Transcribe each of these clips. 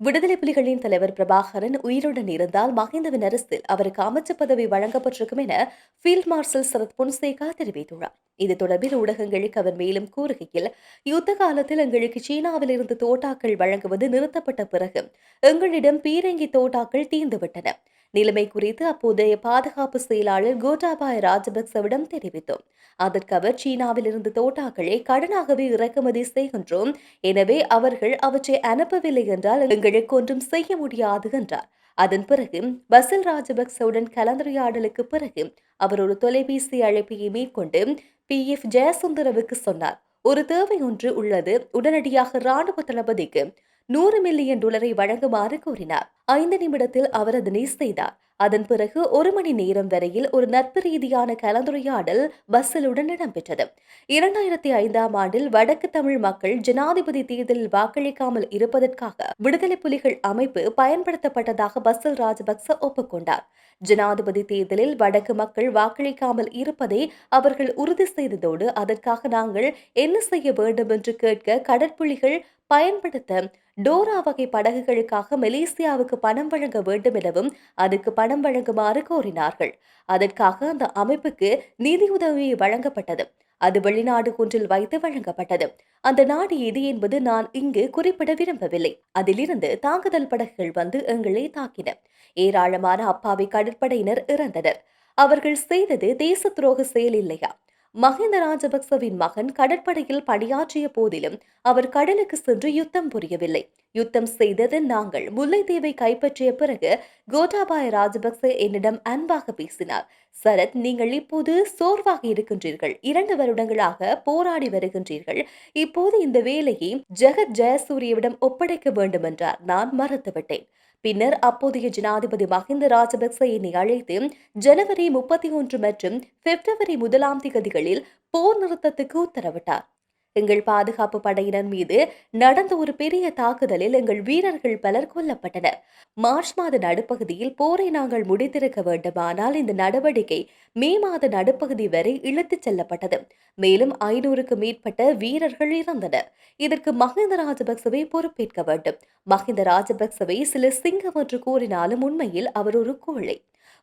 விடுதலை புலிகளின் தலைவர் பிரபாகரன் உயிருடன் இருந்தால் மஹிந்தவின் அரசில் அவருக்கு அமைச்சு பதவி வழங்கப்பட்டிருக்கும் என ஃபீல்ட் மார்ஷல் சரத் பொன்சேகா தெரிவித்துள்ளார். இது தொடர்பில் ஊடகங்களுக்கு அவர் மேலும் கூறுகையில், யுத்த காலத்தில் எங்களுக்கு சீனாவில் இருந்து தோட்டாக்கள் வழங்குவது நிறுத்தப்பட்ட பிறகு எங்களிடம் பீரங்கி தோட்டாக்கள் தீர்ந்துவிட்டன. நிலைமை குறித்து அப்போதைய பாதுகாப்பு செயலாளர் கோட்டாபாய ராஜபக்சவிடம் தெரிவித்தோம். அதற்கு அவர், சீனாவில் இருந்து தோட்டாக்களை கடனாகவே இறக்குமதி செய்கின்றோம், எனவே அவர்கள் அவற்றை அனுப்பவில்லை என்றால் எங்களுக்கு ஒன்றும் செய்ய முடியாது என்றார். அதன் பிறகு பசில் ராஜபக்சவுடன் கலந்துரையாடலுக்கு பிறகு அவர் ஒரு தொலைபேசி அழைப்பை மேற்கொண்டு PF ஜெயசுந்தரவுக்கு சொன்னார். ஒரு தேவை ஒன்று உள்ளது, உடனடியாக ராணுவ தளபதிக்கு $100 மில்லியன் வழங்குமாறு கூறினார். 5 நிமிடத்தில் அவர் அதனை செய்தார். அதன் பிறகு 1 மணி நேரம் வரையில் ஒரு நட்பு ரீதியான கலந்துரையாடல் பஸ்ஸலுடன் இடம்பெற்றது. 2005ஆம் ஆண்டில் வடக்கு தமிழ் மக்கள் ஜனாதிபதி தேர்தலில் வாக்களிக்காமல் இருப்பதற்காக விடுதலை புலிகள் அமைப்பு பயன்படுத்தப்பட்டதாக பசில் ராஜபக்ச ஒப்புக்கொண்டார். ஜனாதிபதி தேர்தலில் வடக்கு மக்கள் வாக்களிக்காமல் இருப்பதை அவர்கள் உறுதி செய்ததோடு, அதற்காக நாங்கள் என்ன செய்ய வேண்டும் என்று கேட்க கடற்புலிகள் பயன்படுத்த டோரா வகை படகுகளுக்காக மலேசியாவுக்கு பணம் வழங்க வேண்டும் எனவும் அதுக்கு பணம் வழங்குமாறு கோரினார்கள். அதற்காக அந்த அமைப்புக்கு நிதியுதவி வழங்கப்பட்டது. அது வெளிநாடு ஒன்றில் வைத்து வழங்கப்பட்டது. அந்த நாடு எது என்பது நான் இங்கு குறிப்பிட விரும்பவில்லை. அதிலிருந்து தாக்குதல் படகுகள் வந்து எங்களை தாக்கின. ஏராளமான அப்பாவி கடற்படையினர் இறந்தனர். அவர்கள் செய்தது தேச துரோக செயல் இல்லையா? மஹிந்த ராஜபக்சவின் மகன் கடற்படையில் பணியாற்றிய போதிலும் அவர் கடலுக்கு சென்று யுத்தம் புரியவில்லை. யுத்தம் செய்தது நாங்கள். முல்லைத்தீவை கைப்பற்றிய பிறகு கோட்டாபாய ராஜபக்ச என்னிடம் அன்பாக பேசினார். சரத், நீங்கள் இப்போது சோர்வாக இருக்கின்றீர்கள். 2 வருடங்களாக போராடி வருகின்றீர்கள். இப்போது இந்த வேலையை ஜெகத் ஜெயசூரியவிடம் ஒப்படைக்க வேண்டும் என்றார். நான் மறுத்துவிட்டேன். பின்னர் அப்போதைய ஜனாதிபதி மஹிந்த ராஜபக்ச என்னை அழைத்து ஜனவரி 31 மற்றும் பிப்ரவரி 1ஆம் தேதிகளில் போர் நிறுத்தத்துக்கு உத்தரவிட்டார். எங்கள் பாதுகாப்பு படையினர் மீது நடந்த ஒரு பெரிய தாக்குதலில் எங்கள் வீரர்கள் பலர் கொல்லப்பட்டனர். மார்ச் மாத நடுப்பகுதியில் போரை நாங்கள் முடித்திருக்க வேண்டுமானால் இந்த நடவடிக்கை மே மாத நடுப்பகுதி வரை இழுத்துச் செல்லப்பட்டது. மேலும் 500க்கு மேற்பட்ட வீரர்கள் இறந்தனர். இதற்கு மஹிந்த ராஜபக்சவை பொறுப்பேற்க வேண்டும். மஹிந்த ராஜபக்சவை சில சிங்கம் என்று கூறினாலும் உண்மையில் அவர் ஒரு கோழை.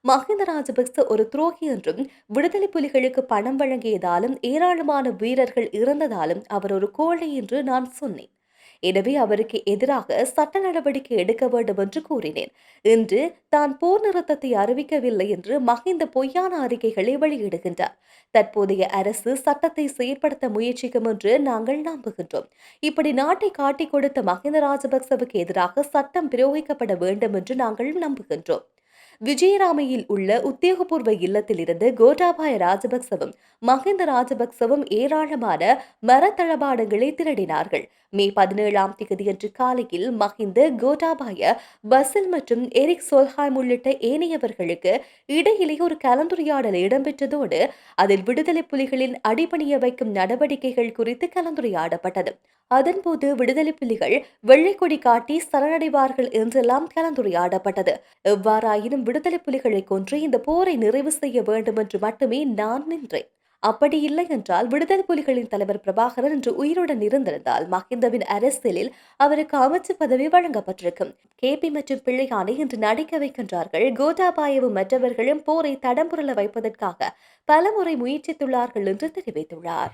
மஹிந்த ராஜபக்ச ஒரு துரோகி என்றும், விடுதலை புலிகளுக்கு பணம் வழங்கியதாலும் ஏராளமான வீரர்கள் இறந்ததாலும் அவர் ஒரு கோழை என்று நான் சொன்னேன். எனவே அவருக்கு எதிராக சட்ட நடவடிக்கை எடுக்க வேண்டும் என்று கூறினேன். இன்று தான் போர் நிறுத்தத்தை அறிவிக்கவில்லை என்று மஹிந்த பொய்யான அறிக்கைகளை வெளியிடுகின்றார். தற்போதைய அரசு சட்டத்தை செயற்படுத்த முயற்சிக்கும் என்று நாங்கள் நம்புகின்றோம். இப்படி நாட்டை காட்டிக் கொடுத்த மஹிந்த ராஜபக்சவுக்கு எதிராக சட்டம் பிரயோகிக்கப்பட வேண்டும் என்று நாங்கள் நம்புகின்றோம். விஜயராமையில் உள்ள உத்தியோகபூர்வ இல்லத்தில் இருந்து கோட்டாபாய ராஜபக்சவும் மஹிந்த ராஜபக்சவும் ஏராளமான மரத்தளபாடங்களை திருடினார்கள். மே 17ஆம் தேதியன்று காலையில் மஹிந்த, கோட்டாபாய, பசில் மற்றும் எரிக் சோல்ஹாய்ம் உள்ளிட்ட ஏனையவர்களுக்கு இடையிலே ஒரு கலந்துரையாடல் இடம்பெற்றதோடு அதில் விடுதலை புலிகளின் அடிபணிய வைக்கும் நடவடிக்கைகள் குறித்து கலந்துரையாடப்பட்டது. அதன்போது விடுதலை புலிகள் வெள்ளைக்கொடி காட்டி சரணடைவார்கள் என்றெல்லாம் கலந்துரையாடப்பட்டது. எவ்வாறாயினும் விடுதலை புலிகளை கொன்று இந்த போரை நிறைவு செய்ய வேண்டும் என்று மட்டுமே நான் நின்றேன். அப்படி இல்லை என்றால் விடுதலை புலிகளின் தலைவர் பிரபாகரன் இன்று உயிருடன் இருந்திருந்தால் மஹிந்தவின் அரசியலில் அவருக்கு அமைச்சு பதவி வழங்கப்பட்டிருக்கும். KP மற்றும் பிள்ளையானை இன்று நடிக்க வைக்கின்றார்கள். கோட்டாபாயவும் மற்றவர்களும் போரை தடம்புரள வைப்பதற்காக பலமுறை முயற்சித்துள்ளார்கள் என்று தெரிவித்துள்ளார்.